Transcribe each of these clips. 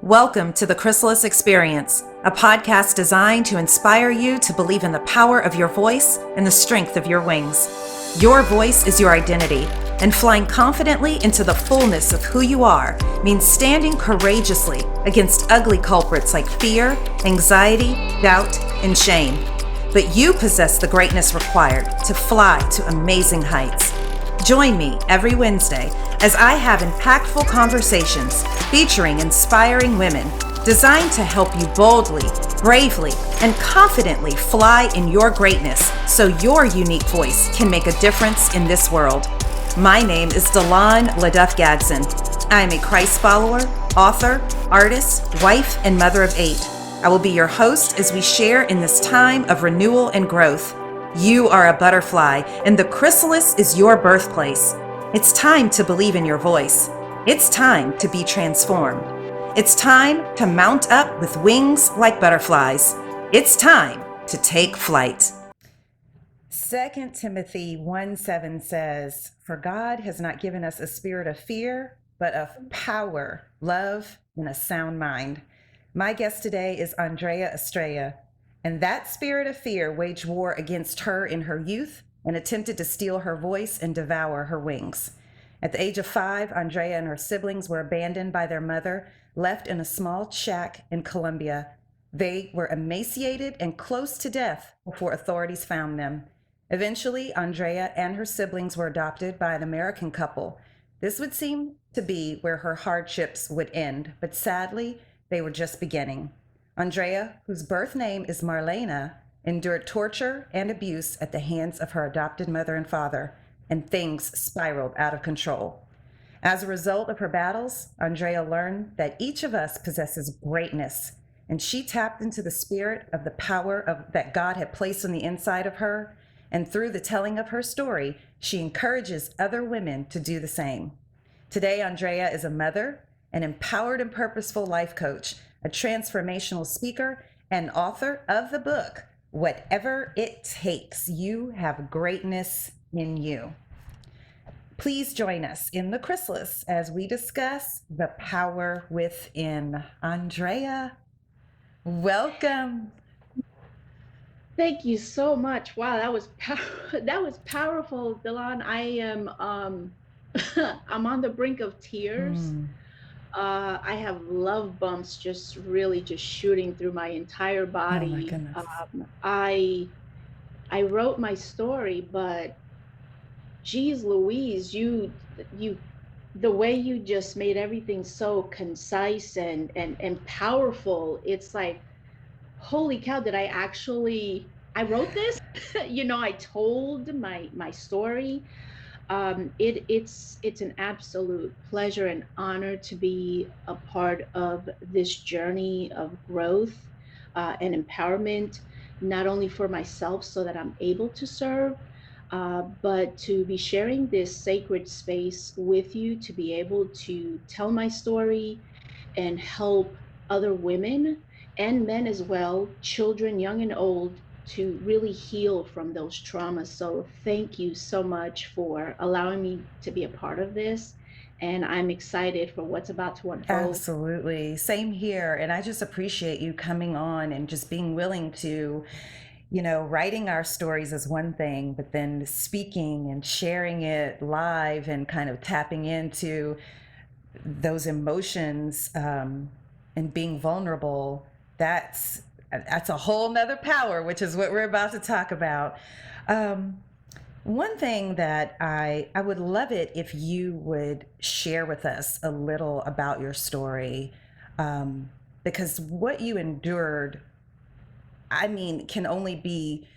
Welcome to the Chrysalis Experience, a podcast designed to inspire you to believe in the power of your voice and the strength of your wings. Your voice is your identity, and flying confidently into the fullness of who you are means standing courageously against ugly culprits like fear, anxiety, doubt, and shame. But you possess the greatness required to fly to amazing heights. Join me every Wednesday as I have impactful conversations featuring inspiring women designed to help you boldly, bravely, and confidently fly in your greatness so your unique voice can make a difference in this world. My name is LeDuff Gadson. I am a Christ follower, author, artist, wife, and mother of 8. I will be your host as we share in this time of renewal and growth. You are a butterfly, and the chrysalis is your birthplace. It's time to believe in your voice. It's time to be transformed. It's time to mount up with wings like butterflies. It's time to take flight. 2 Timothy 1:7 says, "For God has not given us a spirit of fear, but of power, love, and a sound mind." My guest today is Andrea Estrella. And that spirit of fear waged war against her in her youth and attempted to steal her voice and devour her wings. At the age of 5, Andrea and her siblings were abandoned by their mother, left in a small shack in Colombia. They were emaciated and close to death before authorities found them. Eventually, Andrea and her siblings were adopted by an American couple. This would seem to be where her hardships would end, but sadly, they were just beginning. Andrea, whose birth name is Marlena, endured torture and abuse at the hands of her adopted mother and father, and things spiraled out of control. As a result of her battles, Andrea learned that each of us possesses greatness, and she tapped into the spirit of the power that God had placed on the inside of her, and through the telling of her story, she encourages other women to do the same. Today, Andrea is a mother, an empowered and purposeful life coach, a transformational speaker, and author of the book, Whatever It Takes, You Have Greatness in You. Please join us in the chrysalis as we discuss the power within. Andrea, welcome. Thank you so much. Wow, that was powerful, Dylan. I am I'm on the brink of tears. I have love bumps just shooting through my entire Oh my body. goodness. I wrote my story, but geez Louise, you the way you just made everything so concise and powerful. It's like, holy cow, did I wrote this? I told my story. It's an absolute pleasure and honor to be a part of this journey of growth and empowerment, not only for myself so that I'm able to serve, but to be sharing this sacred space with you, to be able to tell my story and help other women and men as well, children, young and old, to really heal from those traumas. So thank you so much for allowing me to be a part of this. And I'm excited for what's about to unfold. Absolutely. Same here. And I just appreciate you coming on and just being willing to, writing our stories is one thing, but then speaking and sharing it live and kind of tapping into those emotions and being vulnerable, that's a whole nother power, which is what we're about to talk about. One thing that I would love it if you would share with us a little about your story, because what you endured, can only be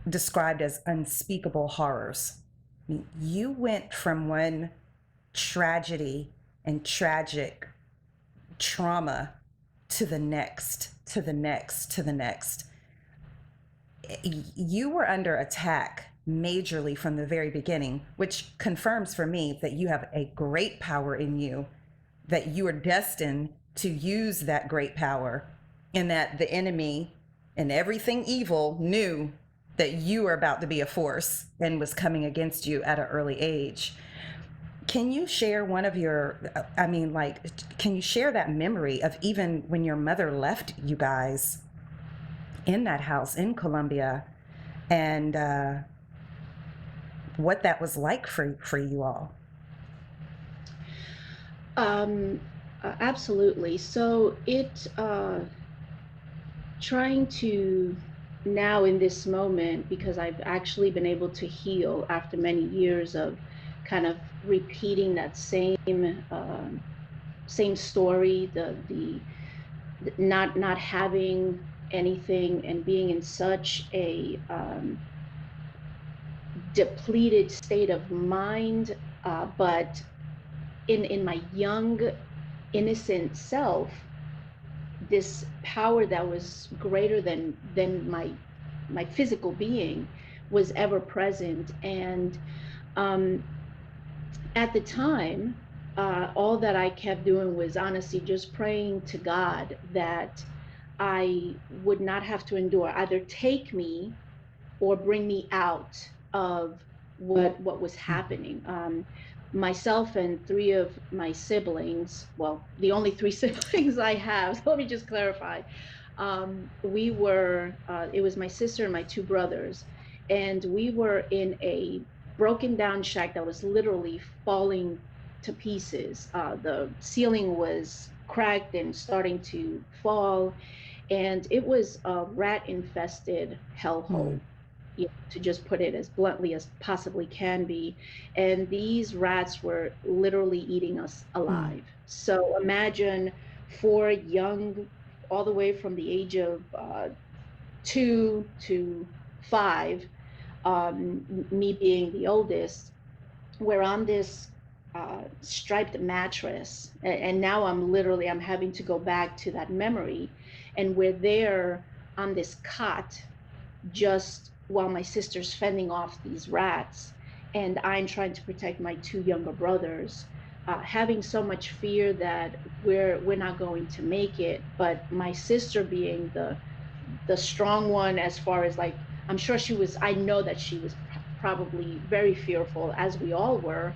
described as unspeakable horrors. You went from one tragedy and tragic trauma to the next, to the next, to the next. You were under attack majorly from the very beginning, which confirms for me that you have a great power in you, that you are destined to use that great power, and that the enemy and everything evil knew that you were about to be a force and was coming against you at an early age. Can you share one of your, can you share that memory of even when your mother left you guys in that house in Colombia, and what that was like for you all? Um, Absolutely. So trying to now in this moment, because I've actually been able to heal after many years of kind of repeating that same story, the not having anything and being in such a depleted state of mind, but in my young innocent self, this power that was greater than my physical being was ever present. And um, at the time, all that I kept doing was honestly just praying to God that I would not have to endure, either take me or bring me out of what was happening. Myself and three of my siblings, well, the only three siblings I have, so let me just clarify. It was my sister and my two brothers, and we were in a broken down shack that was literally falling to pieces. The ceiling was cracked and starting to fall, and it was a rat infested Hmm. hellhole, to just put it as bluntly as possibly can be. And these rats were literally eating us Hmm. alive. So imagine four young, all the way from the age of 2 to 5, me being the oldest, we're on this striped mattress, and now I'm having to go back to that memory, and we're there on this cot just while my sister's fending off these rats, and I'm trying to protect my two younger brothers, having so much fear that we're not going to make it. But my sister being the strong one, as far as like, I'm sure she was, I know that she was probably very fearful, as we all were.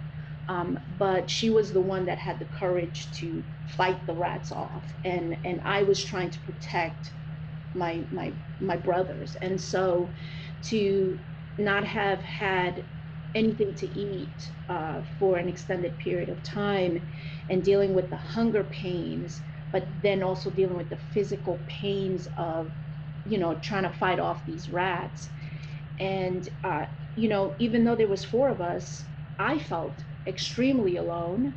But she was the one that had the courage to fight the rats off, and I was trying to protect my brothers. And so to not have had anything to eat for an extended period of time, and dealing with the hunger pains, but then also dealing with the physical pains of, trying to fight off these rats. And even though there was four of us, I felt extremely alone.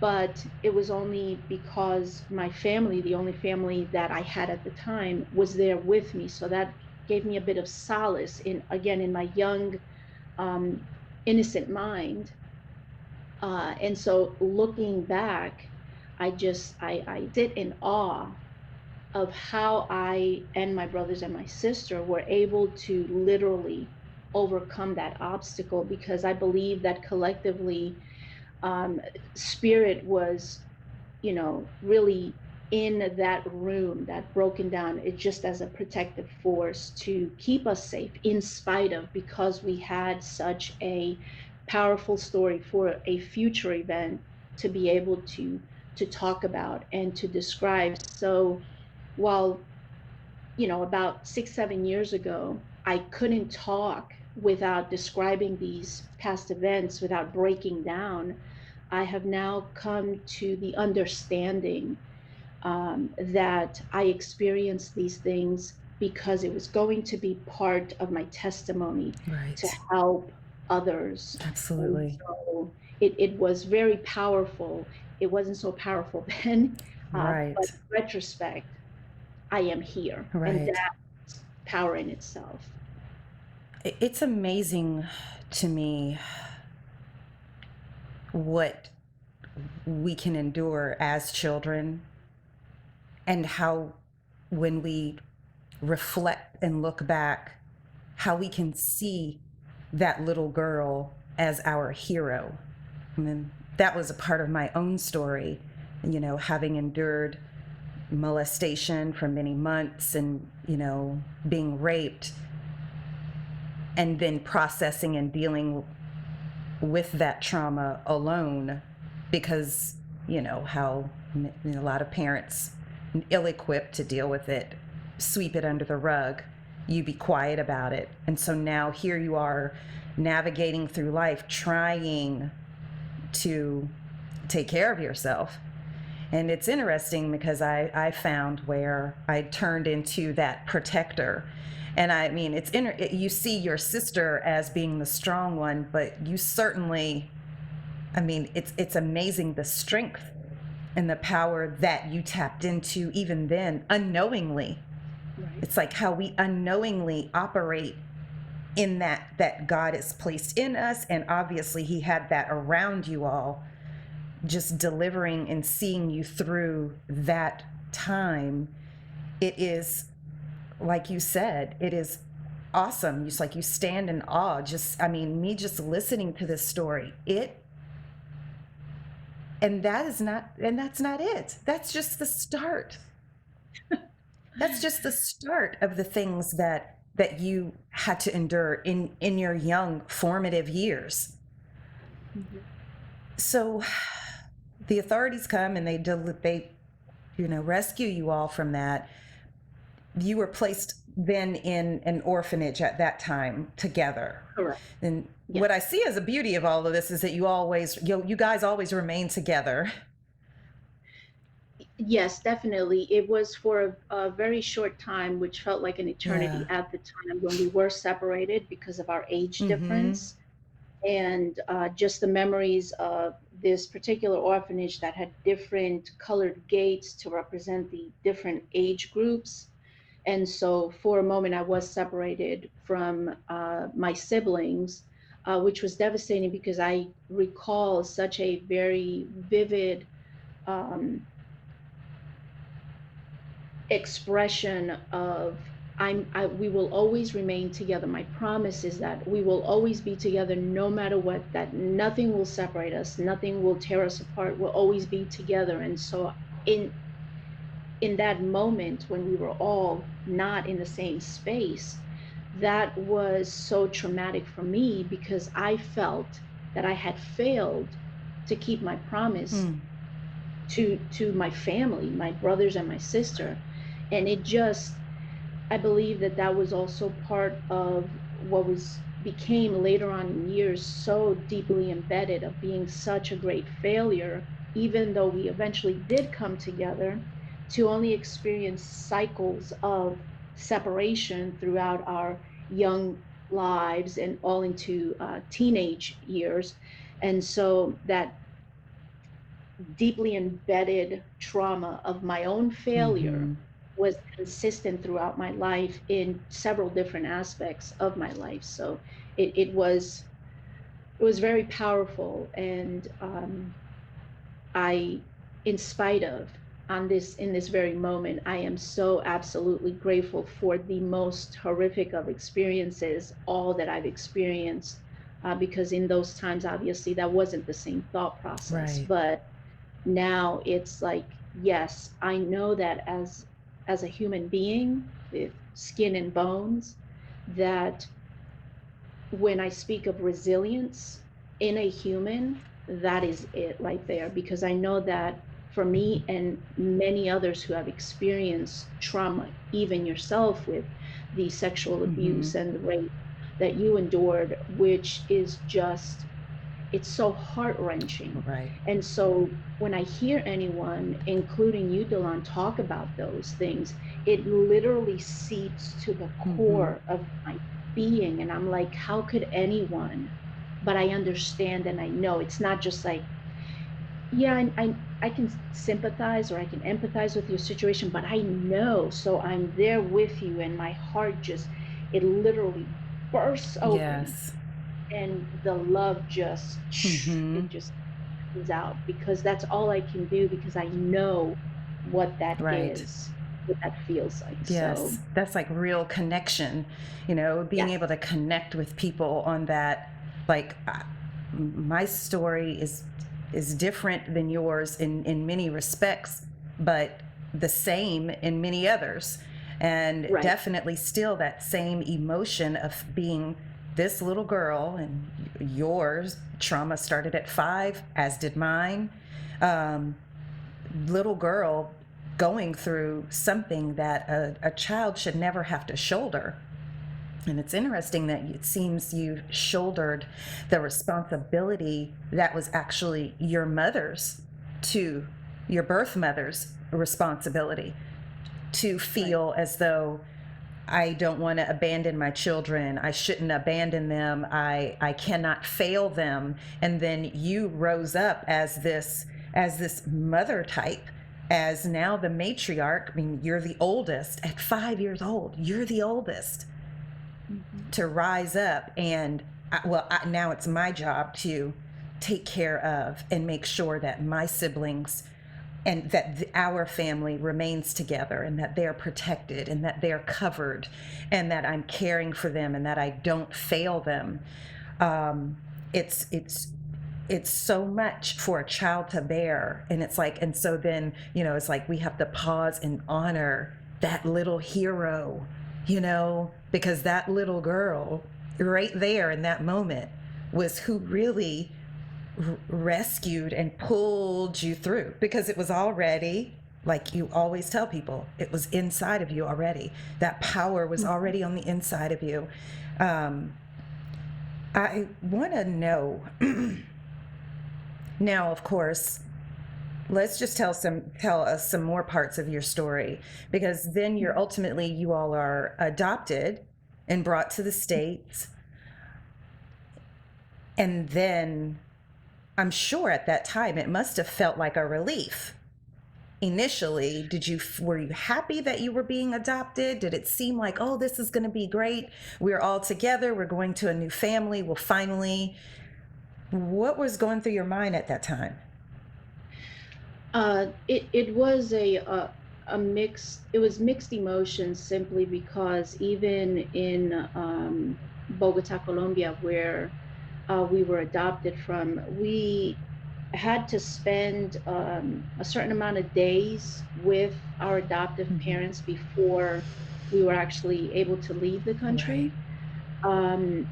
But it was only because my family, the only family that I had at the time, was there with me. So that gave me a bit of solace in, again, in my young, um, innocent mind. And so looking back, I sit in awe of how I and my brothers and my sister were able to literally overcome that obstacle, because I believe that collectively, um, spirit was, really in that room, that broken down, it just as a protective force to keep us safe, in spite of, because we had such a powerful story for a future event to be able to talk about and to describe. So while, about 6 7 years ago, I couldn't talk without describing these past events, without breaking down, I have now come to the understanding, that I experienced these things because it was going to be part of my testimony to Right. help others. And Absolutely. so it was very powerful. It wasn't so powerful then, but Right. in retrospect, I am here, and Right. that's power in itself. It's amazing to me what we can endure as children, and how, when we reflect and look back, how we can see that little girl as our hero. I mean, that was a part of my own story, having endured molestation for many months, and, being raped, and then processing and dealing with that trauma alone, because how a lot of parents, ill-equipped to deal with it, sweep it under the rug. You be quiet about it. And so now here you are navigating through life trying to take care of yourself. And it's interesting because I found where I turned into that protector. And I mean, you see your sister as being the strong one, but you certainly, I mean, it's amazing the strength and the power that you tapped into even then, unknowingly. Right. It's like how we unknowingly operate in that God has placed in us. And obviously he had that around you all, just delivering and seeing you through that time. It is, like you said, it is awesome. Just like you stand in awe. Me just listening to this story, that's not it. That's just the start. That's just the start of the things that you had to endure in your young formative years. Mm-hmm. So the authorities come and they rescue you all from that. You were placed then in an orphanage at that time together. Correct. And Yes. what I see as a beauty of all of this is that you guys always remain together. Yes, definitely. It was for a very short time, which felt like an eternity Yeah. at the time when we were separated because of our age Mm-hmm. difference. And just the memories of this particular orphanage that had different colored gates to represent the different age groups. And so for a moment, I was separated from my siblings, which was devastating because I recall such a very vivid um, expression of we will always remain together. My promise is that we will always be together no matter what, that nothing will separate us, nothing will tear us apart. We'll always be together. And so in that moment when we were all not in the same space, that was so traumatic for me because I felt that I had failed to keep my promise Mm. to my family, my brothers and my sister. And it just, I believe that that was also part of what was became later on in years so deeply embedded of being such a great failure, even though we eventually did come together, to only experience cycles of separation throughout our young lives and all into teenage years. And so that deeply embedded trauma of my own failure Mm-hmm. was consistent throughout my life in several different aspects of my life. So it was very powerful, and I, in spite of, on this in this very moment, I am so absolutely grateful for the most horrific of experiences, all that I've experienced, because in those times, obviously, that wasn't the same thought process, Right. but now it's like, yes, I know that as a human being with skin and bones, that when I speak of resilience in a human, that is it right there, because I know that for me and many others who have experienced trauma, even yourself with the sexual Mm-hmm. abuse and the rape that you endured, which is just, it's so heart wrenching. Right. And so when I hear anyone, including you, Delon, talk about those things, it literally seeps to the Mm-hmm. core of my being. And I'm like, how could anyone? But I understand and I know it's not just like, yeah, I can sympathize or I can empathize with your situation, but I know. So I'm there with you. And my heart just, it literally bursts open, Yes. and the love just, Mm-hmm. it just comes out, because that's all I can do, because I know what that Right. is, what that feels like. So Yes, that's like real connection, being yes. able to connect with people on that. Like, my story is different than yours in many respects, but the same in many others. And Right. definitely still that same emotion of being this little girl, and yours trauma started at 5, as did mine. Little girl going through something that a child should never have to shoulder. And it's interesting that it seems you shouldered the responsibility that was actually your mother's, to your birth mother's responsibility, to feel Right. as though I don't want to abandon my children. I shouldn't abandon them. I cannot fail them. And then you rose up as this mother type, as now the matriarch. I mean, you're the oldest at 5 years old. You're the oldest Hmm. to rise up and now it's my job to take care of and make sure that my siblings and that our family remains together and that they're protected and that they're covered and that I'm caring for them and that I don't fail them. um, it's so much for a child to bear, and it's like, and so then, it's like we have to pause and honor that little hero, because that little girl right there in that moment was who really rescued and pulled you through, because it was already, like you always tell people, it was inside of you already. That power was already on the inside of you. I want to know now, of course, let's just tell us some more parts of your story, because then you all are adopted and brought to the States. And then I'm sure at that time it must have felt like a relief. Initially, were you happy that you were being adopted? Did it seem like, oh, this is going to be great, we're all together, we're going to a new family, we'll finally... What was going through your mind at that time? It was a mix. It was mixed emotions, simply because even in Bogota, Colombia, where we were adopted from, we had to spend a certain amount of days with our adoptive Mm-hmm. parents before we were actually able to leave the Right. country. Um,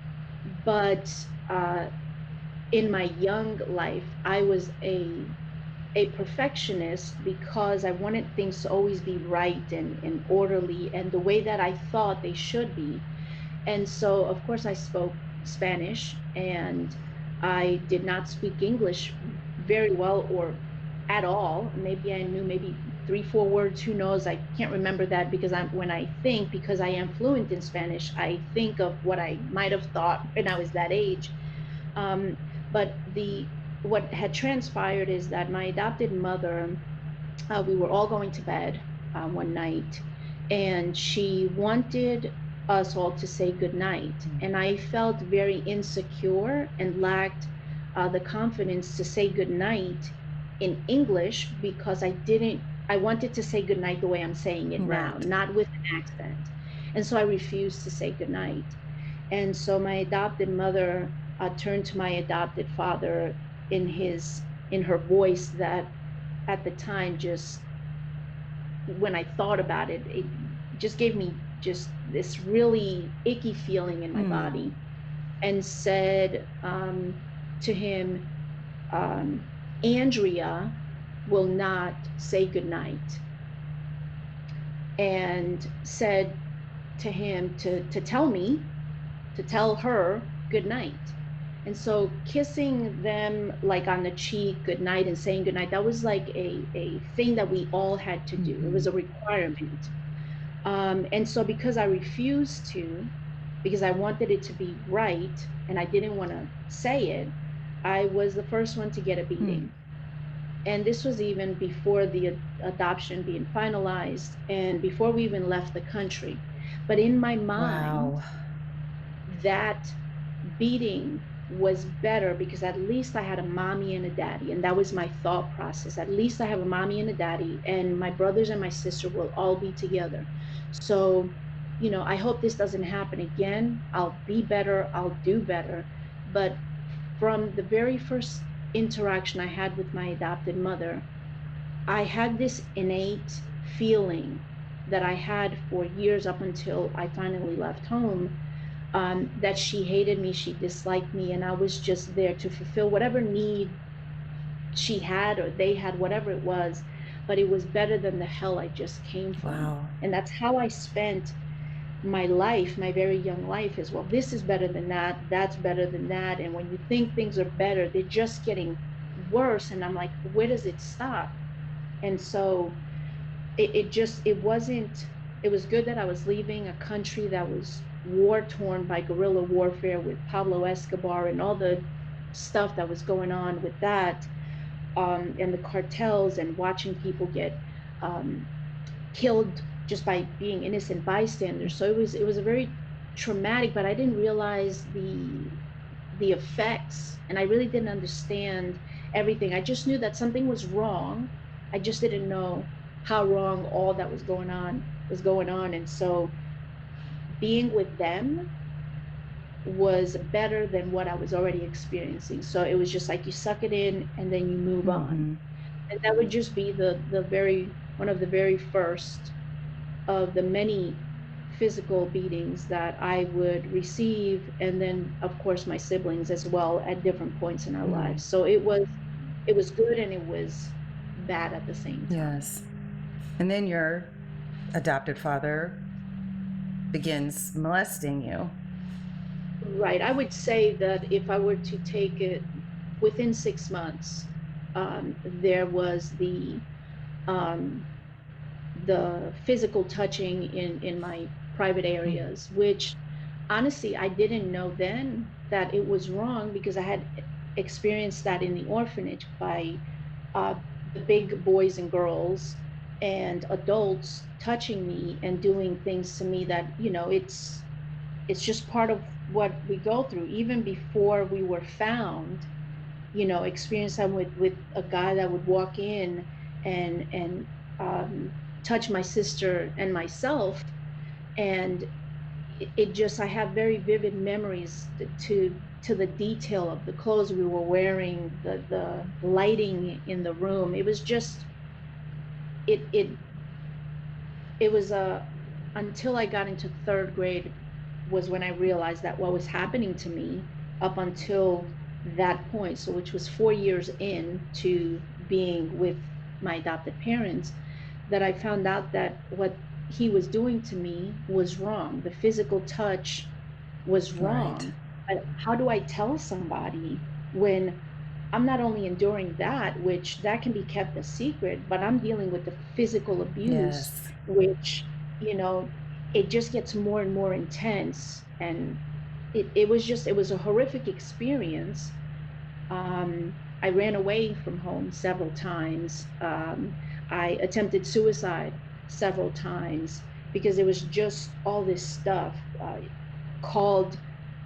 but in my young life, I was a perfectionist because I wanted things to always be right and orderly and the way that I thought they should be. And so, of course, I spoke Spanish, and I did not speak English very well or at all. Maybe I knew maybe three, four words, who knows? I can't remember that, because when I think, because I am fluent in Spanish, I think of what I might have thought when I was that age. Um, but what had transpired is that my adopted mother, we were all going to bed one night, and she wanted us all to say goodnight. And I felt very insecure and lacked the confidence to say goodnight in English, because I wanted to say goodnight the way I'm saying it now, Right. not with an accent. And so I refused to say goodnight. And so my adopted mother turned to my adopted father in her voice that at the time, just when I thought about it, it just gave me just this really icky feeling in my Mm. body, and said to him, um, Andrea will not say goodnight, and said to him to tell me, to tell her good night. And so kissing them like on the cheek, good night, and saying good night, that was like a thing that we all had to do. It Mm-hmm. was a requirement. And so because I refused to, because I wanted it to be right and I didn't want to say it, I was the first one to get a Mm. beating. And this was even before the adoption being finalized and before we even left the country. But in my mind, Wow. that beating was better, because at least I had a mommy and a daddy. And that was my thought process. At least I have a mommy and a daddy, and my brothers and my sister will all be together. So, I hope this doesn't happen again. I'll be better, I'll do better. But from the very first interaction I had with my adopted mother, I had this innate feeling that I had for years up until I finally left home, that she hated me, she disliked me, and I was just there to fulfill whatever need she had or they had, whatever it was. But it was better than the hell I just came from. Wow. And that's how I spent my life, my very young life, as well. This is better than that. That's better than that. And when you think things are better, they're just getting worse. And I'm like, where does it stop? And so it wasn't, it was good that I was leaving a country that was war torn by guerrilla warfare with Pablo Escobar and all the stuff that was going on with that, and the cartels, and watching people get um, killed just by being innocent bystanders. So it was a very traumatic, but I didn't realize the effects, and I really didn't understand everything. I just knew that something was wrong. I just didn't know how wrong all that was going on. And so being with them was better than what I was already experiencing. So it was just like you suck it in and then you move on. Mm-hmm. And that would just be the very one of the very first of the many physical beatings that I would receive, and then of course my siblings as well at different points in our Mm. lives. So it was good and it was bad at the same time. Yes. And then your adopted father begins molesting you. Right. I would say that if I were to take it within 6 months, there was um, the physical touching in my private Mm. areas, which honestly I didn't know then that it was wrong, because I had experienced that in the orphanage by uh, the big boys and girls and adults touching me and doing things to me that, it's just part of what we go through. Even before we were found, experience time with a guy that would walk in and um, touch my sister and myself. And it just, I have very vivid memories to the detail of the clothes we were wearing, the lighting in the room. It was just, it it was until I got into third grade was when I realized that what was happening to me up until that point, so which was 4 years in to being with my adopted parents, that I found out that what he was doing to me was wrong. The physical touch was Right. wrong. But how do I tell somebody when I'm not only enduring that, which that can be kept a secret, but I'm dealing with the physical abuse, Yes. which, you know, it just gets more and more intense. And it was a horrific experience. I ran away from home several times. I attempted suicide several times because there was just all this stuff, called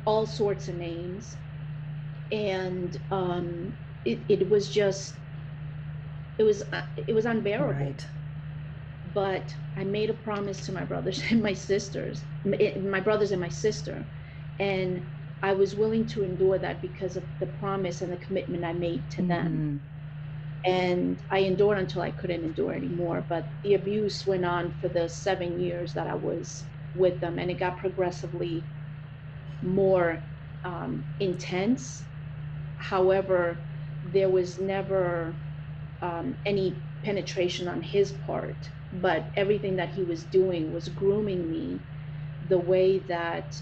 all sorts of names. And it was just, it was unbearable. Right. But I made a promise to my brothers and my sisters, my brothers and my sister, and I was willing to endure that because of the promise and the commitment I made to them. Mm-hmm. And I endured until I couldn't endure anymore. But the abuse went on for the 7 years that I was with them, and it got progressively more intense. However, there was never any penetration on his part, but everything that he was doing was grooming me the way that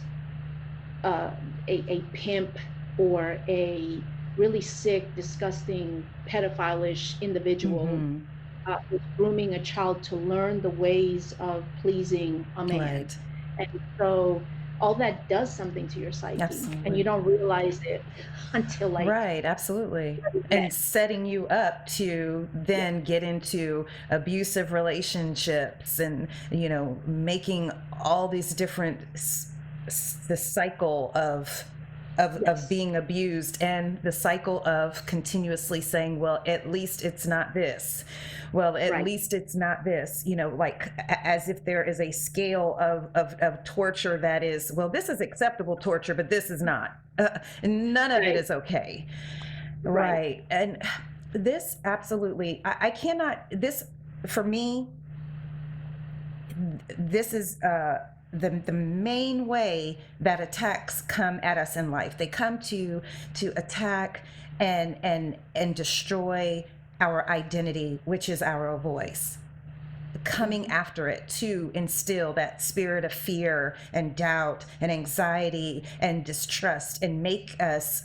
a pimp or a really sick, disgusting, pedophile-ish individual Mm-hmm. was grooming a child to learn the ways of pleasing a man. Right. And so all that does something to your psyche, and Absolutely. you don't realize it until like Right, absolutely. very And end. setting you up to Yeah, then get into abusive relationships and, making all these different, the cycle of yes, being abused and the cycle of continuously saying, well, at least it's not this. Well, at right, least it's not this, like as if there is a scale of torture that is, well, this is acceptable torture, but this is not. None of it right, is okay. right. Right. And this absolutely, I cannot, this for me, this is the main way that attacks come at us in life. They come to attack and destroy our identity, which is our voice. Coming after it to instill that spirit of fear and doubt and anxiety and distrust and make us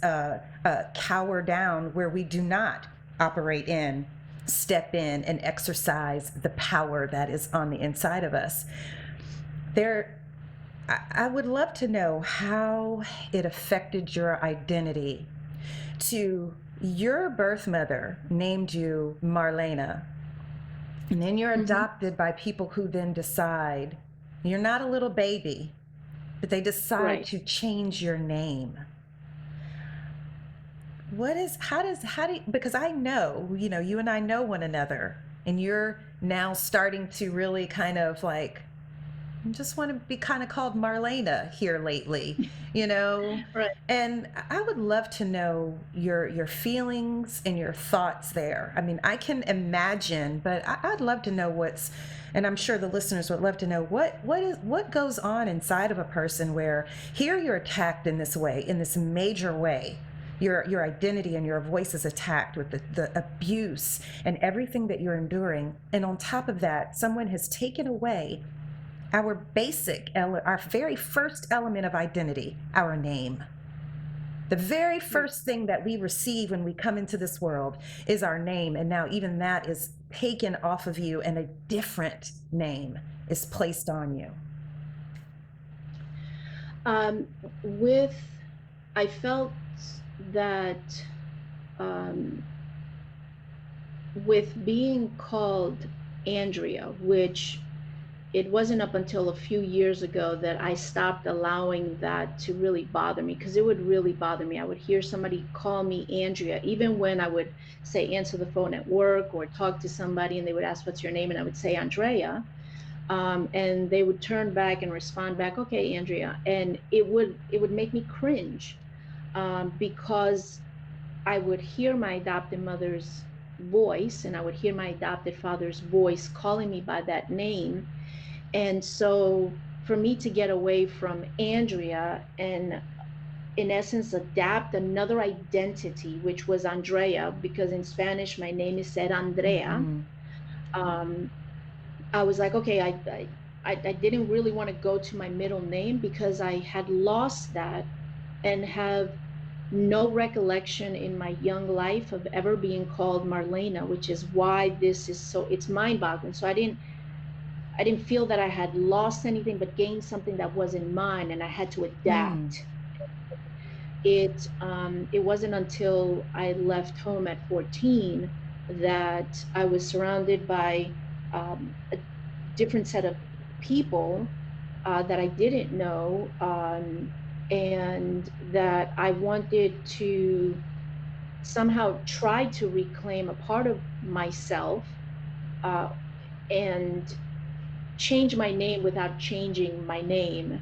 cower down where we do not operate in, step in, and exercise the power that is on the inside of us. I would love to know how it affected your identity. To your birth mother named you Marlena, and then you're adopted by people who then decide you're not a little baby, but they decide to change your name. Because I know, you and I know one another, and you're now starting to really kind of like, I just want to be kind of called Marlena here lately, Right. And I would love to know your feelings and your thoughts there. I mean, I can imagine, but I'd love to know and I'm sure the listeners would love to know what goes on inside of a person where here you're attacked in this way, in this major way. Your identity and your voice is attacked with the abuse and everything that you're enduring. And on top of that, someone has taken away our our very first element of identity, our name. The very first thing that we receive when we come into this world is our name. And now even that is taken off of you and a different name is placed on you. I felt that with being called Andrea, which it wasn't up until a few years ago that I stopped allowing that to really bother me, because it would really bother me. I would hear somebody call me Andrea, even when I would say answer the phone at work or talk to somebody and they would ask, "What's your name?" And I would say Andrea. And they would turn back and respond back, "Okay, Andrea." And it would make me cringe, because I would hear my adopted mother's voice and I would hear my adopted father's voice calling me by that name. And so for me to get away from Andrea and in essence adapt another identity, which was Andrea, because in Spanish my name is said Andrea. um, I was like, okay, I didn't really want to go to my middle name because I had lost that and have no recollection in my young life of ever being called Marlena, which is why this is it's mind-boggling. So I didn't feel that I had lost anything but gained something that wasn't mine, and I had to adapt. It wasn't until I left home at 14 that I was surrounded by a different set of people that I didn't know, and that I wanted to somehow try to reclaim a part of myself, uh, and change my name without changing my name.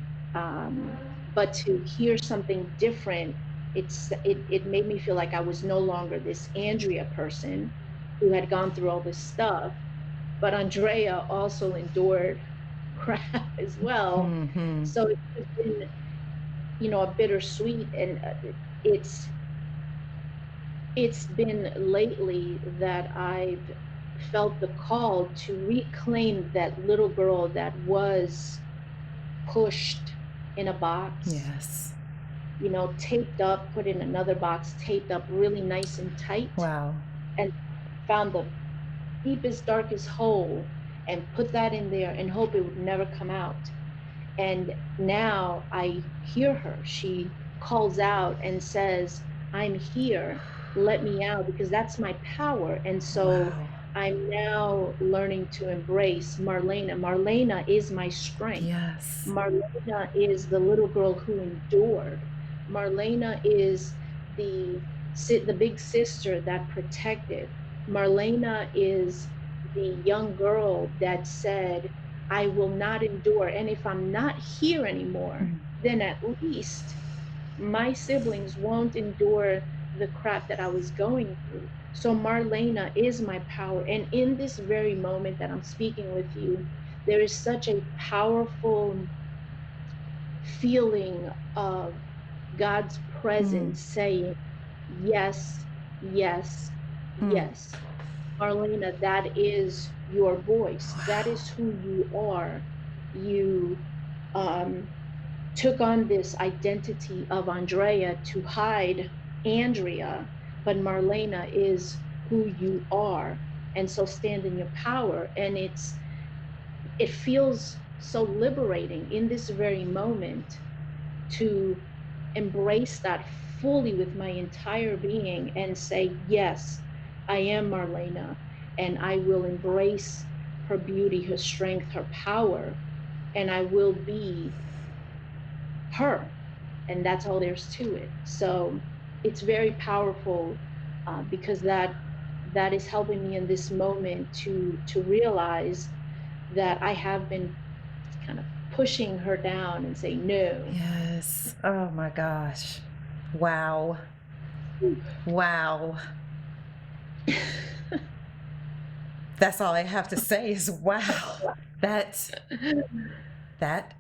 But to hear something different, it made me feel like I was no longer this Andrea person who had gone through all this stuff, but Andrea also endured crap as well. So it's just been, a bittersweet, and it's it's been lately that I've felt the call to reclaim that little girl that was pushed in a box, Yes. Taped up, put in another box, taped up really nice and tight, Wow. and found the deepest, darkest hole and put that in there and hope it would never come out. And now I hear her. She calls out and says, "I'm here. Let me out," because that's my power. And so Wow. I'm now learning to embrace Marlena. Marlena is my strength. Yes. Marlena is the little girl who endured. Marlena is the the big sister that protected. Marlena is the young girl that said, "I will not endure. And if I'm not here anymore, then at least my siblings won't endure the crap that I was going through." So Marlena is my power. And in this very moment that I'm speaking with you, there is such a powerful feeling of God's Mm. presence saying, yes, yes, Mm. yes. Marlena, that is your voice. That Wow. is who you are. You um, took on this identity of Andrea to hide Andrea, but Marlena is who you are. And so stand in your power. And it feels so liberating in this very moment to embrace that fully with my entire being and say, yes, I am Marlena, and I will embrace her beauty, her strength, her power, and I will be her. And that's all there's to it. So it's very powerful because that is helping me in this moment to realize that I have been kind of pushing her down and say no. Yes. Oh my gosh. Wow. Wow. That's all I have to say is wow. That that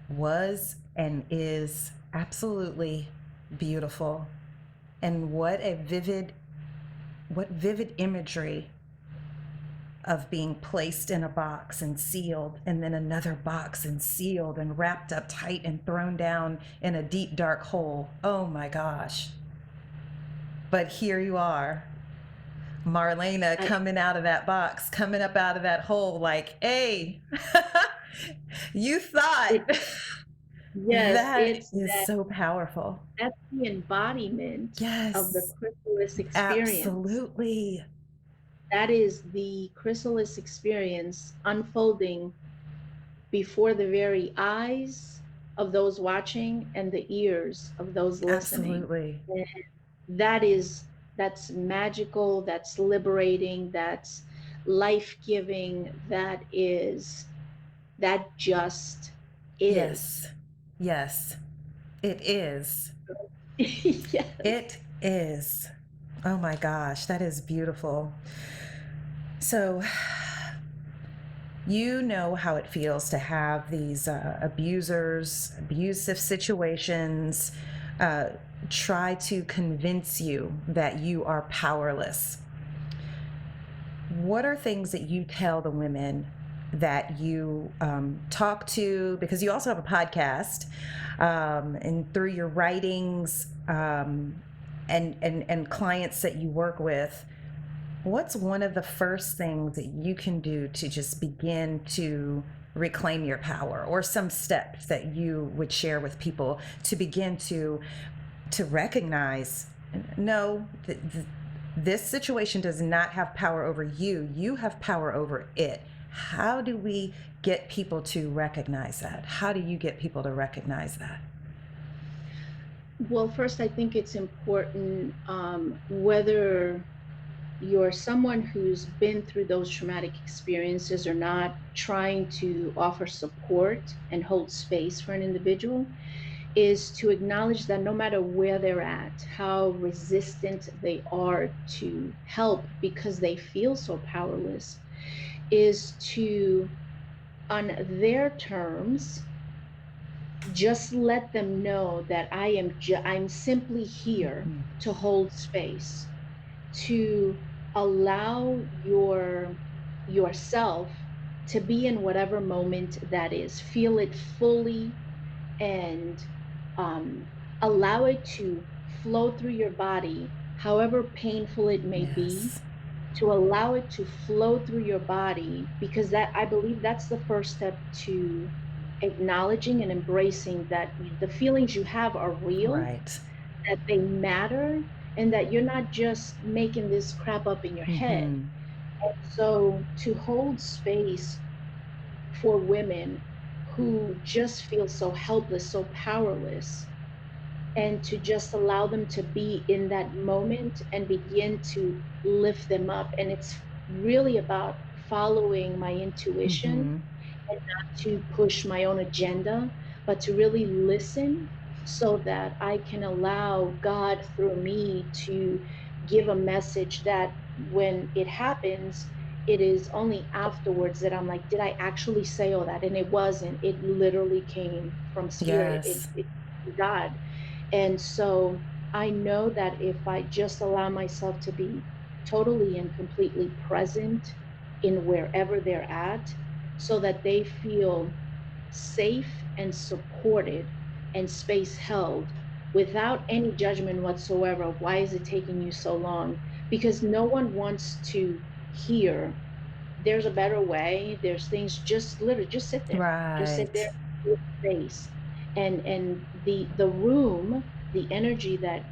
was and is absolutely beautiful. And what vivid imagery of being placed in a box and sealed, and then another box and sealed and wrapped up tight and thrown down in a deep, dark hole. Oh my gosh. But here you are, Marlena, I, coming out of that box, coming up out of that hole, like, hey, you thought. it yes, That it's is that so powerful. that's the embodiment of the Yes, chrysalis experience. absolutely. That is the chrysalis experience unfolding before the very eyes of those watching and the ears of those listening. Absolutely. And that is that's magical, that's liberating, that's life-giving, that just is. Yes. Yes. It is. Yes. It is. Oh my gosh, that is beautiful. So, you know how it feels to have these abusers, abusive situations uh, try to convince you that you are powerless. What are things that you tell the women that you talk to? Because you also have a podcast, and through your writings and clients that you work with, what's one of the first things that you can do to just begin to reclaim your power, or some steps that you would share with people to begin to recognize, no, this situation does not have power over you. You have power over it. How do we get people to recognize that? How do you get people to recognize that? Well, first, I think it's important whether you're someone who's been through those traumatic experiences or not, trying to offer support and hold space for an individual is to acknowledge that no matter where they're at, how resistant they are to help because they feel so powerless, is to, on their terms, just let them know that I'm simply here Mm-hmm. to hold space, to allow yourself to be in whatever moment that is, feel it fully, and um, allow it to flow through your body, however painful it may be, Yes. to allow it to flow through your body, because that, I believe, that's the first step to acknowledging and embracing that the feelings you have are real, Right. that they matter, and that you're not just making this crap up in your head. Mm-hmm. And so to hold space for women who just feel so helpless, so powerless, and to just allow them to be in that moment and begin to lift them up. And it's really about following my intuition Mm-hmm. and not to push my own agenda, but to really listen so that I can allow God through me to give a message that when it happens, it is only afterwards that I'm like, did I actually say all that? And it wasn't. It literally came from spirit. Yes. It God. And so I know that if I just allow myself to be totally and completely present in wherever they're at, so that they feel safe and supported and space held without any judgment whatsoever of why is it taking you so long, because no one wants to hear there's a better way. There's things, just literally just sit there. Just sit there Right. with space. And the room, the energy that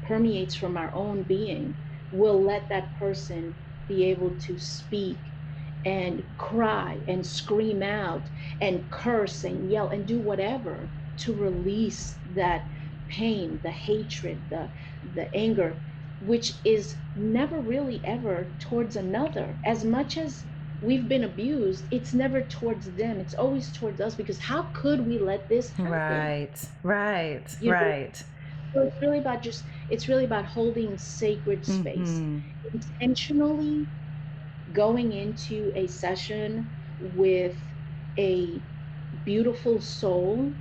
permeates from our own being will let that person be able to speak and cry and scream out and curse and yell and do whatever to release that pain, the hatred, the anger, which is never really ever towards another. As much as we've been abused, it's never towards them. It's always towards us, because how could we let this happen? Right. Right. You know, Right. so it's really about holding sacred space, Mhm. intentionally going into a session with a beautiful soul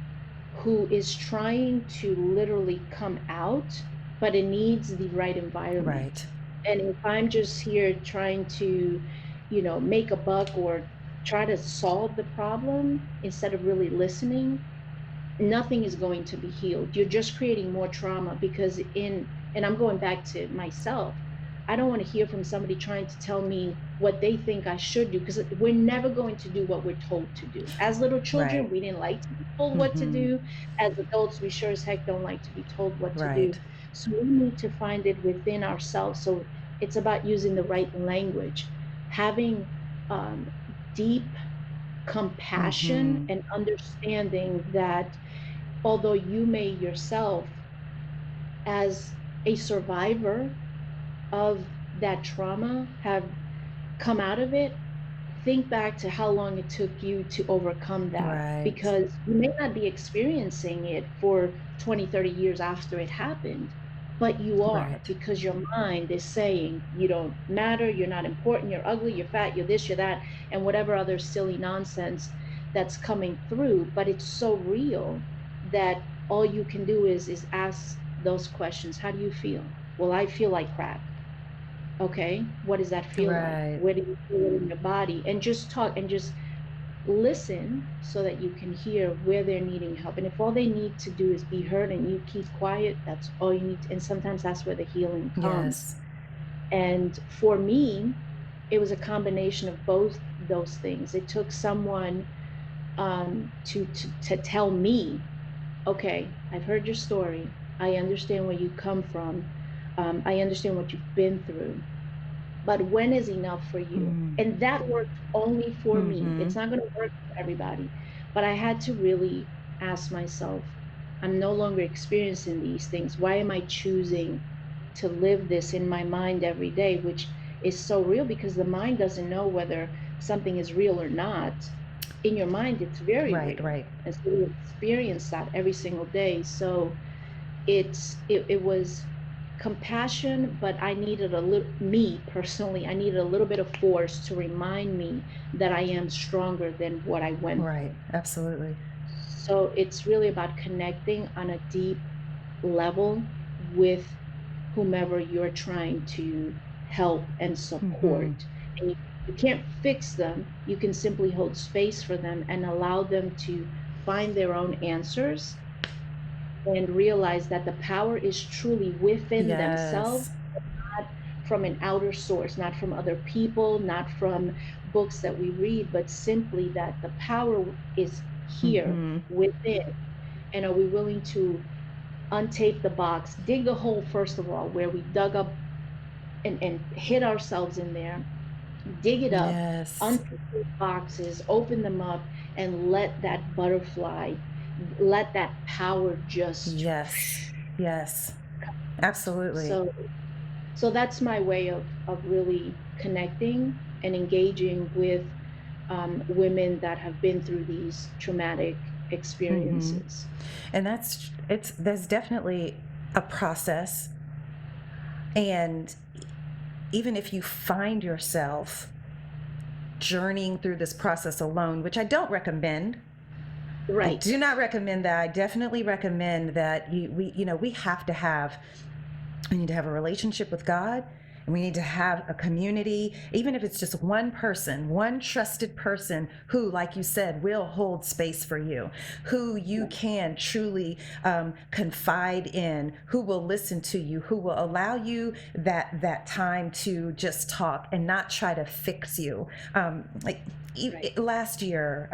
who is trying to literally come out, but it needs the right environment. Right. And if I'm just here trying to, make a buck or try to solve the problem instead of really listening, nothing is going to be healed. You're just creating more trauma, because and I'm going back to myself. I don't want to hear from somebody trying to tell me what they think I should do, because we're never going to do what we're told to do. As little children, Right. we didn't like to be told what to Mhm. do. As adults, we sure as heck don't like to be told what to Right. do. So we need to find it within ourselves. So it's about using the right language, having um, deep compassion Mhm. and understanding that although you may yourself, as a survivor of that trauma, have come out of it, think back to how long it took you to overcome that, Right. because you may not be experiencing it for 20, 30 years after it happened, but you are, Right. because your mind is saying you don't matter, you're not important, you're ugly, you're fat, you're this, you're that, and whatever other silly nonsense that's coming through. But it's so real that all you can do is ask those questions. How do you feel? Well, I feel like crap. Okay, what does that feel like? Right. Where do you feel it in your body? And just talk and just listen so that you can hear where they're needing help. And if all they need to do is be heard and you keep quiet, that's all you need. And sometimes that's where the healing comes. Yes. And for me, it was a combination of both those things. It took someone to tell me, okay, I've heard your story. I understand where you come from. I understand what you've been through, but when is enough for you? Mm. And that worked only for me. It's Mhm. not going to work for everybody. But I had to really ask myself, I'm no longer experiencing these things. Why am I choosing to live this in my mind every day, which is so real, because the mind doesn't know whether something is real or not. In your mind, it's very Right. real. Right. And so you experience that every single day. So it was compassion, but I needed a little, me personally, I needed a little bit of force to remind me that I am stronger than what I went Right. through. Absolutely. So it's really about connecting on a deep level with whomever you're trying to help and Mhm. support. And you can't fix them. You can simply hold space for them and allow them to find their own answers, and realize that the power is truly within themselves, Yes. not from an outer source, not from other people, not from books that we read, but simply that the power is here Mhm. within. And are we willing to untape the box, dig the hole, first of all, where we dug up and hit ourselves in there, dig it up, Yes. untape those boxes, open them up, and let that butterfly, let that power just Yes. Yes. Absolutely. so so that's my way of really connecting and engaging with women that have been through these traumatic Mhm. experiences. And there's definitely a process, and even if you find yourself journeying through this process alone, which I don't recommend. I Right. do not recommend that. I definitely recommend that we have to have, we need to have a relationship with God, and we need to have a community, even if it's just one person, one trusted person who, like you said, will hold space for you, who you can truly confide in, who will listen to you, who will allow you that time to just talk and not try to fix you. Like Right. last year,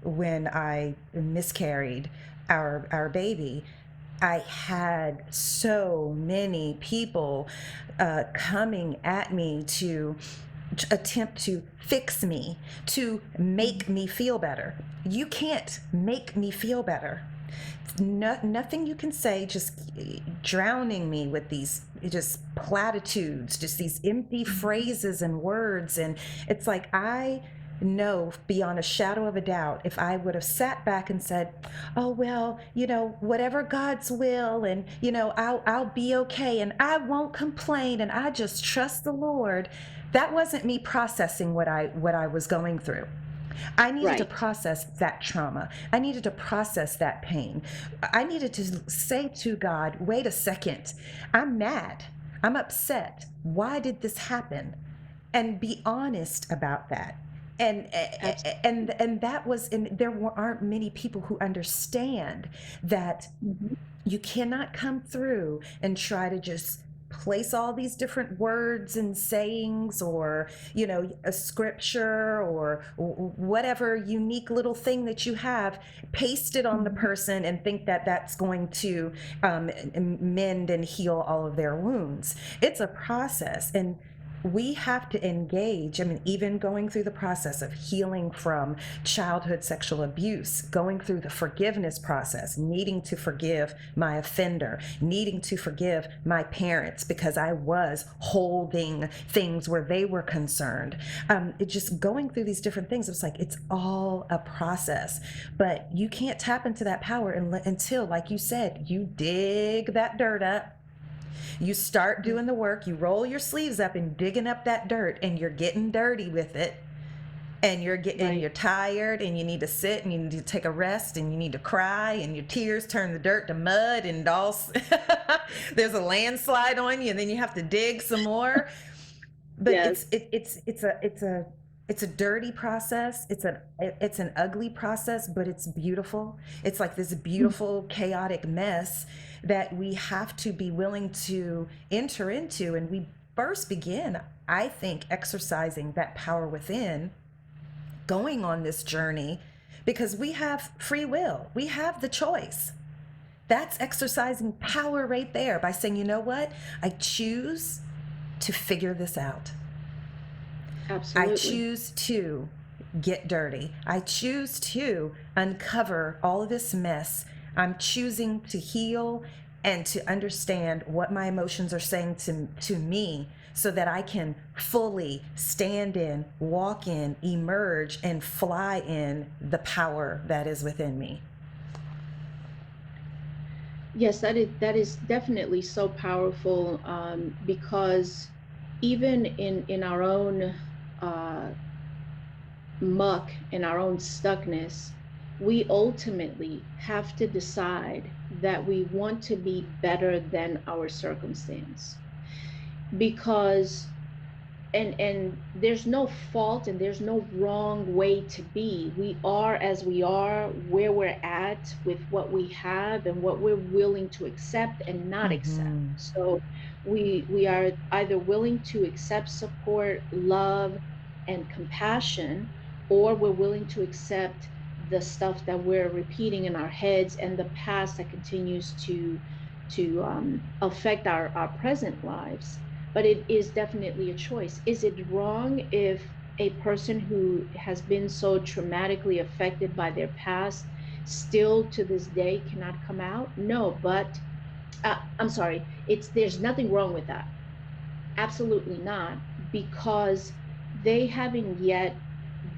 when I miscarried our baby, I had so many people coming at me to attempt to fix me, to make me feel better. You can't make me feel better. Nothing you can say, just drowning me with these just platitudes, just these empty phrases and words. And it's like, I know beyond a shadow of a doubt, if I would have sat back and said, oh, well, whatever God's will, and, I'll be okay, and I won't complain, and I just trust the Lord, that wasn't me processing what I was going through. I needed to Right. process that trauma. I needed to process that pain. I needed to say to God, wait a second, I'm mad. I'm upset. Why did this happen? And be honest about that. And Absolutely. that was, and aren't many people who understand that Mhm. you cannot come through and try to just place all these different words and sayings, or a scripture, or whatever unique little thing that you have, paste it on the Mhm. person and think that that's going to mend and heal all of their wounds. It's a process, and we have to engage. I mean, even going through the process of healing from childhood sexual abuse, going through the forgiveness process, needing to forgive my offender, needing to forgive my parents because I was holding things where they were concerned. It just going through these different things. It's like, it's all a process, but you can't tap into that power until, like you said, you dig that dirt up. You start Mm. doing the work, you roll your sleeves up and digging up that dirt, and you're getting dirty with it. And Right. you're tired, and you need to sit, and you need to take a rest, and you need to cry, and your tears turn the dirt to mud, and all there's a landslide on you, and then you have to dig some more. But Yes. it's a dirty process. It's an ugly process, but it's beautiful. It's like this Mm. beautiful chaotic mess that we have to be willing to enter into. And we first begin, I think, exercising that power within, going on this journey, because we have free will. We have the choice. That's exercising power right there, by saying, you know what? I choose to figure this out. I Absolutely. choose to get dirty. I choose to uncover all of this mess. I'm choosing to heal and to understand what my emotions are saying to me, so that I can fully stand in, walk in, emerge, and fly in the power that is within me. Yes, that is definitely so powerful, because even in our own uh, muck, in our own stuckness, we ultimately have to decide that we want to be better than our circumstance, because and there's no fault and there's no wrong way to be. We are as we are, where we're at with what we have and what we're willing to accept and not accept. Mm-hmm. So we are either willing to accept support, love, and compassion, or we're willing to accept the stuff that we're repeating in our heads and the past that continues to affect our present lives. But it is definitely a choice. Is it wrong if a person who has been so traumatically affected by their past still to this day cannot come out? No, but I'm sorry. It's There's nothing wrong with that. Absolutely not, because they haven't yet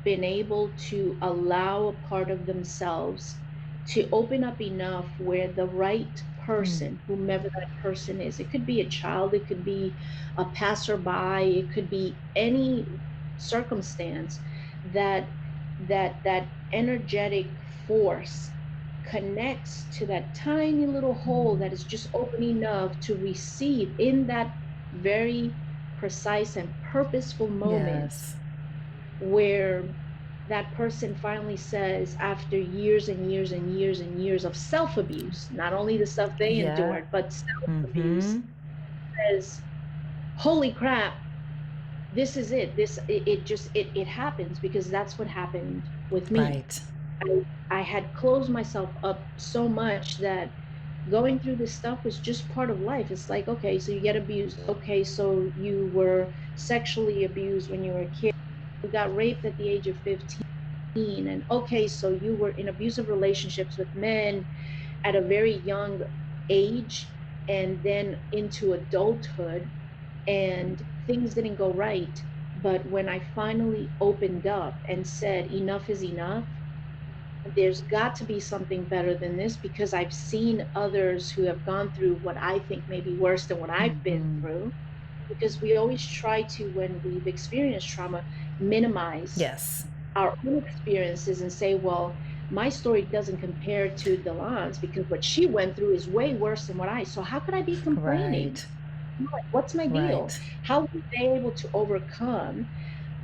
been able to allow a part of themselves to open up enough where the right person, whomever that person is, it could be a child, it could be a passerby, it could be any circumstance, that that energetic force connects to that tiny little hole that is just open enough to receive in that very precise and purposeful moment Yes. where that person finally says, after years and years and years and years of self-abuse, not only the stuff they Yeah. endured, but self-abuse, Mm-hmm. says, holy crap, this is it. It just it happens because that's what happened with me. Right. I had closed myself up so much that going through this stuff was just part of life. It's like, okay, so you get abused. Okay, so you were sexually abused when you were a kid. You got raped at the age of 15. And okay, so you were in abusive relationships with men at a very young age and then into adulthood, and things didn't go right. But when I finally opened up and said, enough is enough, there's got to be something better than this, because I've seen others who have gone through what I think may be worse than what I've been Mm-hmm. through. Because we always try to, when we've experienced trauma, minimize Yes. our own experiences and say, well, my story doesn't compare to Delon's because what she went through is way worse than what so how could I be complaining? Right. What's my deal? Right. How were they able to overcome?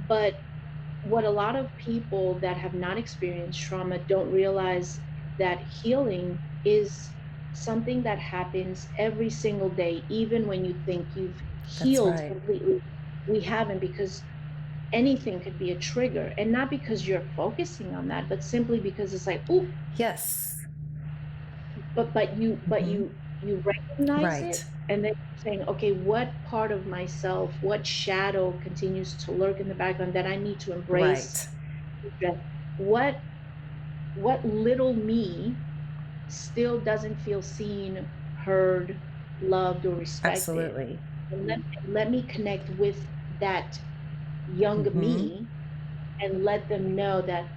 But what a lot of people that have not experienced trauma don't realize, that healing is something that happens every single day, even when you think you've That's healed right. completely. We haven't, because anything could be a trigger, and not because you're focusing on that, but simply because it's like, ooh, Yes. but Mm-hmm. you recognize Right. it, and then you're saying, okay, what part of myself, what shadow continues to lurk in the background that I need to embrace, Right. address? what what little me still doesn't feel seen, heard, loved, or respected? Absolutely. And let me connect with that young Mm-hmm. me and let them know that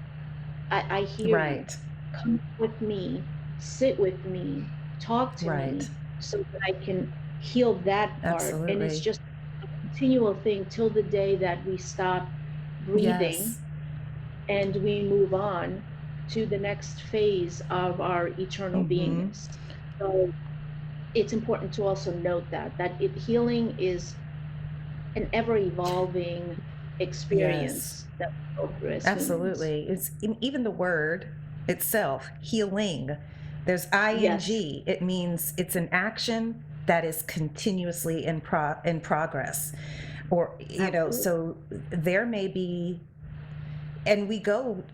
I hear you. Right. Come with me, sit with me, talk to Right. me, so that I can heal that part. And it's Absolutely. just a continual thing till the day that we stop breathing Yes. and we move on to the next phase of our eternal Mm-hmm. beingness. So it's important to also note healing is an ever evolving Yes. experience that we go through as humans. Absolutely. It's even the word itself, healing. There's ing. Yes, It means it's an action that is continuously in progress. Or absolutely. so there may be, and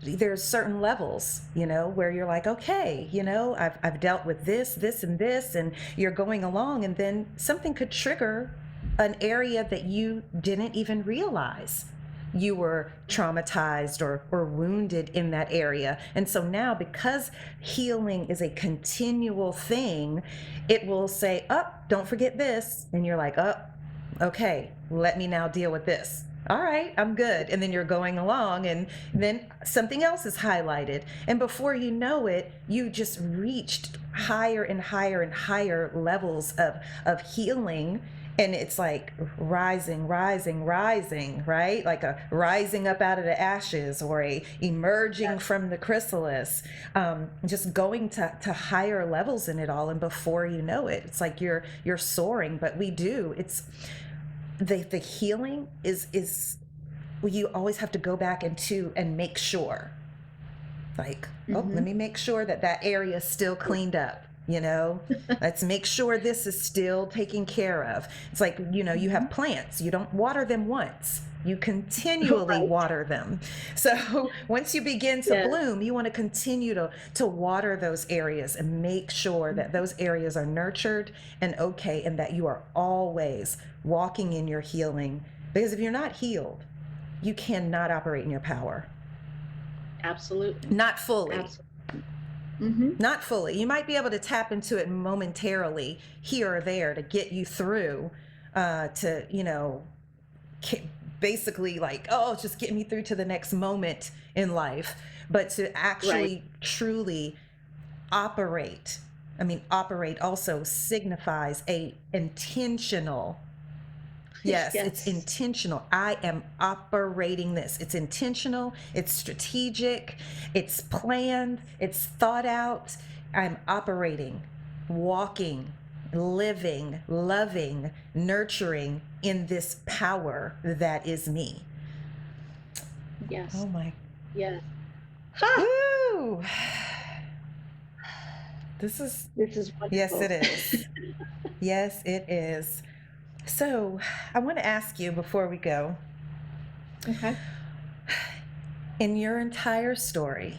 there's certain levels, where you're like, okay, I've dealt with this and this, and you're going along, and then something could trigger an area that you didn't even realize you were traumatized or wounded in that area. And so now, because healing is a continual thing, it will say, oh, don't forget this. And you're like, oh, okay, let me now deal with this. All right, I'm good. And then you're going along, and then something else is highlighted. And before you know it, you just reached higher and higher and higher levels of healing. And it's like rising, rising, rising, right? Like a rising up out of the ashes, or a emerging from the chrysalis, just going to higher levels in it all. And before you know it, it's like you're soaring. But it's the healing is you always have to go back and make sure, like, oh, let Hmm. me make sure that area is still cleaned up, let's make sure this is still taken care of. It's like, you have Hmm. plants, you don't water them once, you continually Right. water them. So once you begin to Yeah. bloom, you want to continue to water those areas and make sure that those areas are nurtured and okay, and that you are always walking in your healing. Because if you're not healed, you cannot operate in your power. Absolutely. Not fully. Absolutely. Hmm. Not fully. You might be able to tap into it momentarily here or there to get you through, to, basically, like, oh, just get me through to the next moment in life. But to Right. actually, truly operate, I mean, operate also signifies a intentional Yes, it's Yes. intentional. I am operating this. It's intentional, it's strategic, it's planned, it's thought out. I'm operating, walking, living, loving, nurturing in this power that is me. Yes. Oh my. Yes. Ha! Woo! This is, This is yes, it wonderful. is. Yes, it is. So, I want to ask you before we go, Okay. in your entire story,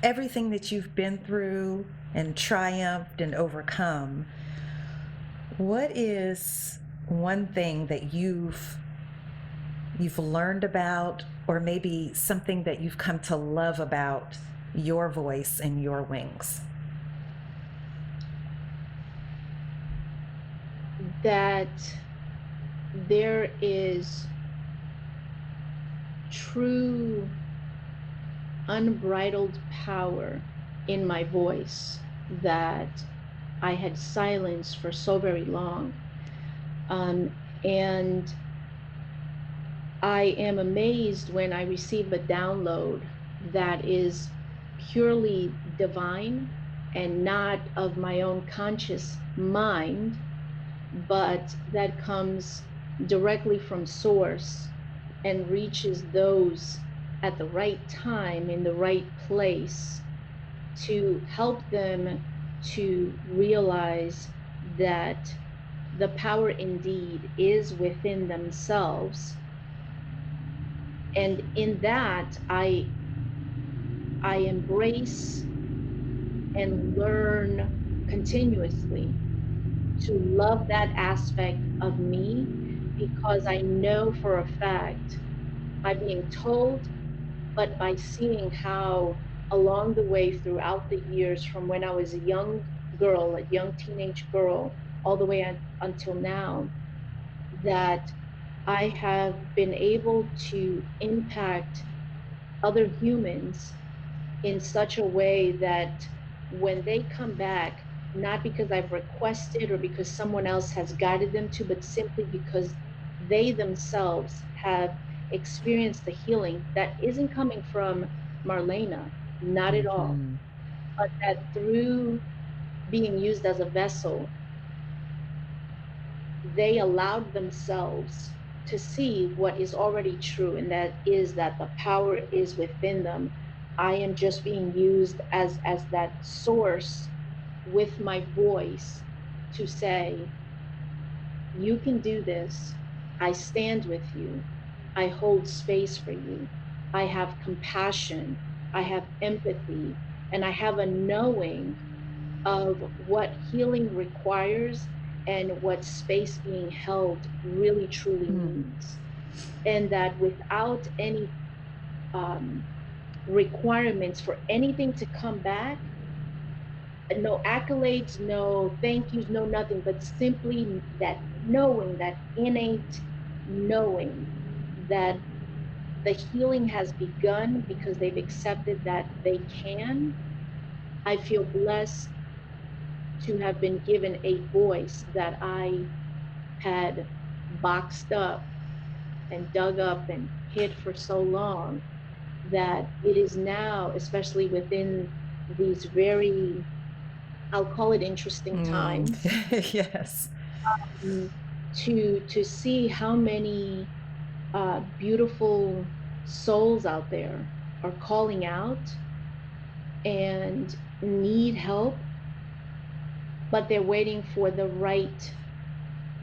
everything that you've been through and triumphed and overcome, what is one thing that you've learned about, or maybe something that you've come to love about your voice and your wings? That there is true unbridled power in my voice that I had silenced for so very long. Um, and I am amazed when I receive a download that is purely divine and not of my own conscious mind, but that comes directly from source and reaches those at the right time in the right place to help them to realize that the power indeed is within themselves. And in that I embrace and learn continuously to love that aspect of me, because I know for a fact by being told, but by seeing how along the way throughout the years from when I was a young girl, a young teenage girl, all the way until now, that I have been able to impact other humans in such a way that when they come back, not because I've requested or because someone else has guided them to, but simply because they themselves have experienced the healing that isn't coming from Marlena, not at all, Mm-hmm. but that through being used as a vessel, they allowed themselves to see what is already true, and that is that the power is within them. I am just being used as that source with my voice to say, you can do this. I stand with you. I hold space for you. I have compassion. I have empathy, and I have a knowing of what healing requires and what space being held really truly Mm. means. And that without any um, requirements for anything to come back, no accolades, no thank yous, no nothing, but simply that knowing, that innate knowing that the healing has begun because they've accepted that they can. I feel blessed to have been given a voice that I had boxed up and dug up and hid for so long, that it is now, especially within these very, I'll call it interesting Mm. times, Yes. mm, to see how many beautiful souls out there are calling out and need help, but they're waiting for the right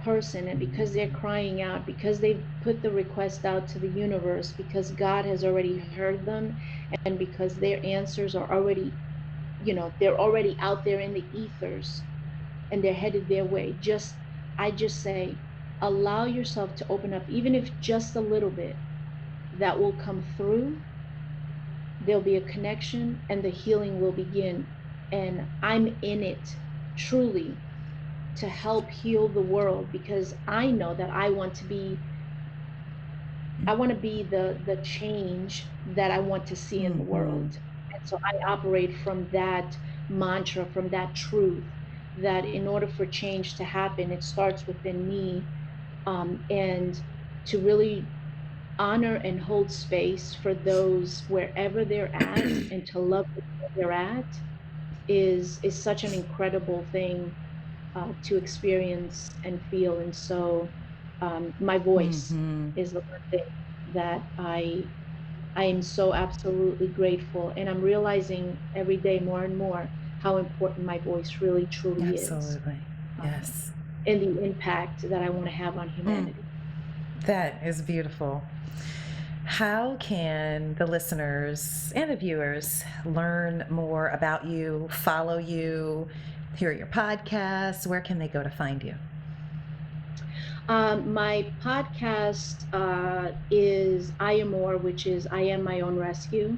person. And because they're crying out, because they've put the request out to the universe, because God has already heard them, and because their answers are already, they're already out there in the ethers and they're headed their way. I just say, allow yourself to open up, even if just a little bit, that will come through. There'll be a connection and the healing will begin. And I'm in it truly to help heal the world, because I know that I want to be the change that I want to see in the Mm-hmm. world. And so I operate from that mantra, from that truth, that in order for change to happen, it starts within me. and to really honor and hold space for those wherever they're at, and to love them where they're at is such an incredible thing to experience and feel. And so, my voice Mm-hmm. is the one thing that I am so absolutely grateful, and I'm realizing every day more and more how important my voice really truly is, Absolutely. um, Yes. and the impact that I want to have on Mm, humanity. that is beautiful. How can the listeners and the viewers learn more about you, follow you, hear your podcasts? Where can they go to find you? My podcast is I Am More, which is I Am My Own Rescue.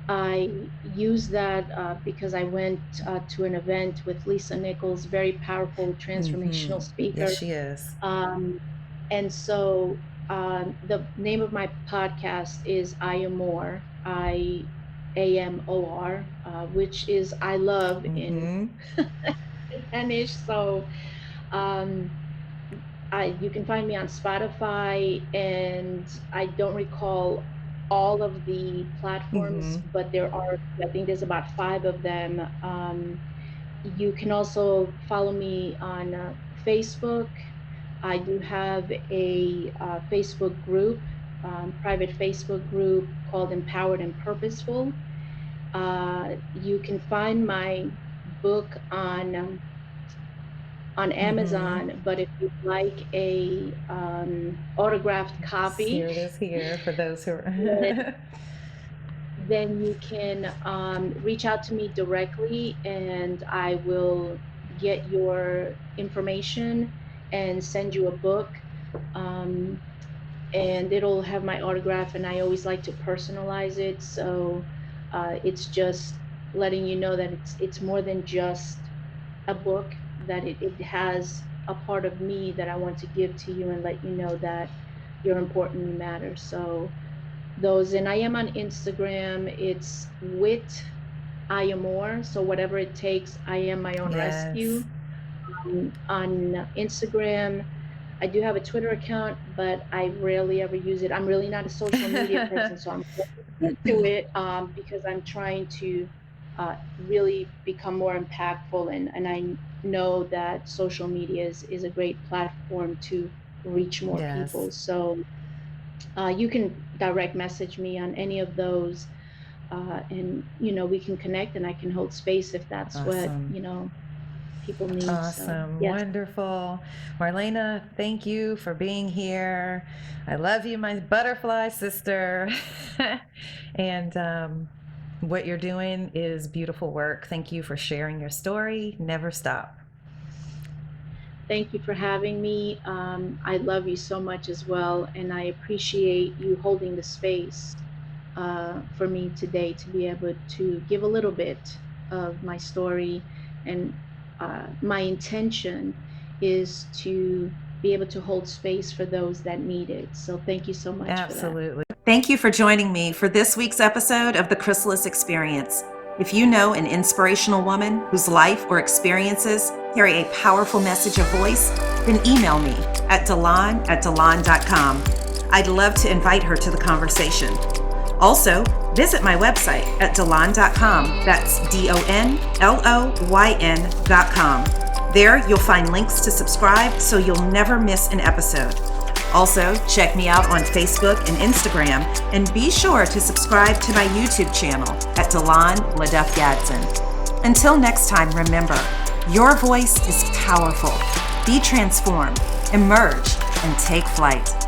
I use that because I went to an event with Lisa Nichols, very powerful Mm-hmm. transformational Yes, speaker. she is. Um, and so the name of my podcast is I Am More, IAMOR, which is I love in Mm-hmm. Spanish. So um, you can find me on Spotify, and I don't recall all of the Mm-hmm. platforms, but I think there's about five of them. You can also follow me on Facebook. I do have a Facebook group, private Facebook group called Empowered and Purposeful. You can find my book on Mm-hmm. Amazon, but if you'd like a autographed Yes, here copy, it is here for those who then are. then you can reach out to me directly, and I will get your information and send you a book. Um, and it'll have my autograph, and I always like to personalize it. So it's just letting you know that it's more than just a book, that it has a part of me that I want to give to you and let you know that you're important, you matter. So those, and I am on Instagram. It's wit I am more. So whatever it takes, I am my own Yes. rescue. On Instagram, I do have a Twitter account, but I rarely ever use it. I'm really not a social media person, so I'm looking into it because I'm trying to really become more impactful, and I know that social media is a great platform to reach more Yes. people. So you can direct message me on any of those, and we can connect, and I can hold space if that's what Awesome. people need. So Awesome. yes. Wonderful. Marlena, thank you for being here. I love you, my butterfly sister. And what you're doing is beautiful work. Thank you for sharing your story. Never stop. Thank you for having me. I love you so much as well, and I appreciate you holding the space for me today to be able to give a little bit of my story. And my intention is to be able to hold space for those that need it. So thank you so much for that. Absolutely. Thank you for joining me for this week's episode of the Chrysalis Experience. If you know an inspirational woman whose life or experiences carry a powerful message of voice, then email me at delon@delon.com. I'd love to invite her to the conversation. Also, visit my website at delon.com. That's DONLOYN.com. There, you'll find links to subscribe so you'll never miss an episode. Also, check me out on Facebook and Instagram, and be sure to subscribe to my YouTube channel at LeDuff Gadson. Until next time, remember, your voice is powerful. Be transformed, emerge, and take flight.